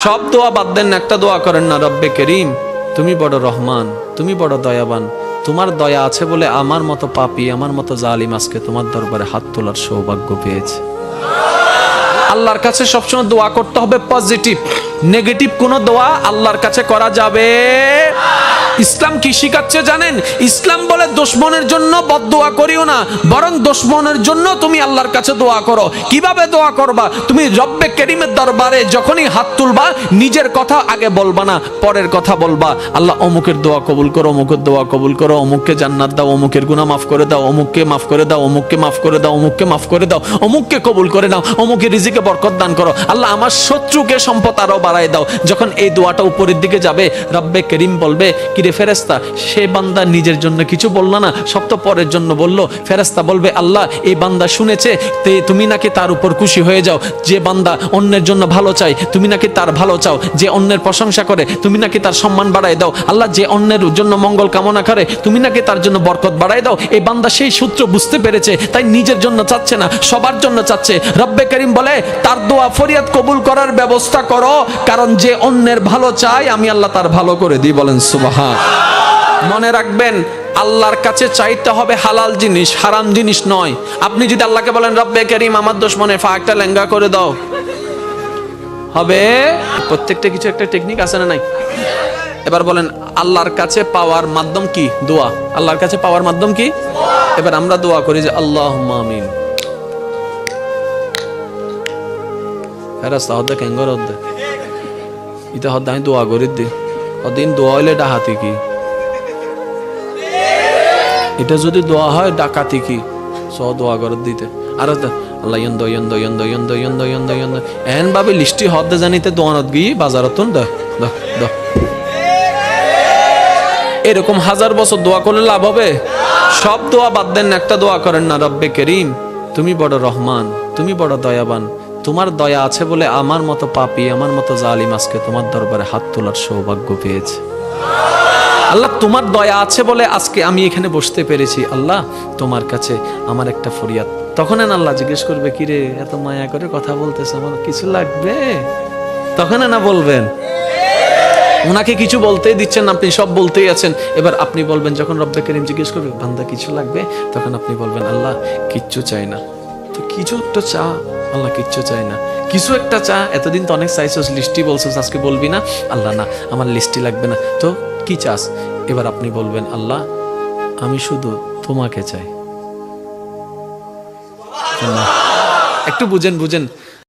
সব দোয়া বাদ দেন, একটা দোয়া করেন না, রব্বে করিম তুমি বড় রহমান, তুমি বড় দয়াবান, তোমার দয়া আছে বলে আমার মতো পাপী, আমার মতো জালিম আজকে তোমার দরবারে হাত তোলার সৌভাগ্য পেয়েছে। আল্লাহর কাছে সবসময় দোয়া করতে হবে পজিটিভ, নেগেটিভ কোনো দোয়া আল্লাহর কাছে করা যাবে। ইসলাম কি শিখাচ্ছে জানেন? ইসলাম বলে দুশমনের জন্য বদদোয়া করিও না, বরং দুশমনের জন্য তুমি আল্লাহর কাছে দোয়া করো। কিভাবে দোয়া করবা? তুমি রব্বে করিমের দরবারে যখনই হাত তুলবা, নিজের কথা আগে বলবা না, পরের কথা বলবা। আল্লাহ অমুকের দোয়া কবুল করো, অমুকের দোয়া কবুল করো, অমুককে জান্নাত দাও, অমুকের গুনাহ মাফ করে দাও, অমুককে মাফ করে দাও, অমুককে মাফ করে দাও, অমুককে মাফ করে দাও, অমুককে কবুল করে নাও, অমুকের রিজিকে বরকত দান করো। আল্লাহ আমার শত্রুকে সম্পদ আরো বাড়ায় দাও। যখন এই দোয়াটা উপরের দিকে যাবে, রব্বে করিম বলবে, কিরে ফেরেশতা, সে বান্দা নিজের জন্য কিছু বলল না, সব তো পরের জন্য বলল। ফেরেশতা বলবে, আল্লাহ এই বান্দা শুনেছে, তুমি নাকি তার উপর খুশি হয়ে যাও। যে বান্দা অন্যের জন্য ভালো চাই, তুমি নাকি তার ভালো চাও। যে অন্যের প্রশংসা করে, তুমি নাকি তার সম্মান বাড়ায় দাও। আল্লাহ যে অন্যের জন্য মঙ্গল কামনা করে, তুমি নাকি তার জন্য বরকত বাড়ায় দাও। এই বান্দা সেই সূত্র বুঝতে পেরেছে, তাই নিজের জন্য চাচ্ছে না, সবার জন্য চাচ্ছে। রব্বে করিম বলে, তার দোয়া ফরিয়াদ কবুল করার ব্যবস্থা করো, কারণ যে অন্যের ভালো চায় আমি আল্লাহ তার ভালো করে দিই। বলেন সুবহান। মনে রাখবেন, আল্লাহর কাছে চাইতে হবে হালাল জিনিস, হারাম জিনিস নয়। আপনি যদি আল্লাহকে বলেন, রব্বে করিম আমার দুশমনের ফাঁকটা লেঙ্গা করে দাও, হবে? প্রত্যেকটা কিছু একটা টেকনিক আছে না নাই? এবার বলেন, আল্লাহর কাছে পাওয়ার মাধ্যম কি? দোয়া। আল্লাহর কাছে পাওয়ার মাধ্যম কি? এবার আমরা দোয়া করি যে আল্লাহুম্মা আমিন। ফেরেশতা হদ্দে কেঙ্গর হদ্দে ইতা হদ্দে আমি দোয়া করি দি অদিন দোয়া হইলে ডাহাতি কি? এটা যদি দোয়া হয় ডাকাতি কি? সো দোয়া করে দিতে আর আল্লাহ ইয়ন্দ ইয়ন্দ ইয়ন্দ ইয়ন্দ ইয়ন্দ ইয়ন্দ ইয়ন্দ এন ভাবে লিস্টি হদ্দে জানিতে দোয়ানত গিয়ে বাজারত দ দ দ। এরকম হাজার বছর দোয়া করলে লাভ হবে? সব দোয়া বাদ দেন, একটা দোয়া করেন না, রব্বে করিম তুমি বড় রহমান, তুমি বড় দয়াবান, তোমার দয়া আছে বলে আমার মতো পাপী, আমার মতো জালিম আজকে তোমার দরবারে হাত তোলার সৌভাগ্য পেয়েছে। আল্লাহ তোমার দয়া আছে বলে আজকে আমি এখানে বসতে পেরেছি। আল্লাহ তোমার কাছে আমার একটা ফরিয়াদ। তখন আল্লাহ জিজ্ঞেস করবে, কিরে এত মায়া করে কথা বলতেছ, আমার কিছু লাগবে? তখন না বলবেন, ওনাকে কিছু বলতেই দিচ্ছেন, আপনি সব বলতেই আছেন। এবার আপনি বলবেন, যখন রব্বে করিম জিজ্ঞেস করবে, বান্দা কিছু লাগবে, তখন আপনি বলবেন, আল্লাহ কিচ্ছু চাই না। তো কিছু একটা চা, আল্লাহ কিচ্ছু চাই না, কিছু একটা চা। এতদিন তো অনেক চাইছিস, লিস্টি বলছিস, আজকে বলবি না? আল্লাহ না, আমার লিস্টি লাগবে না, তো কি চাস? এবার আপনি বলবেন, আল্লাহ আমি শুধু তোমাকে চাই। একটু বুঝেন বুঝেন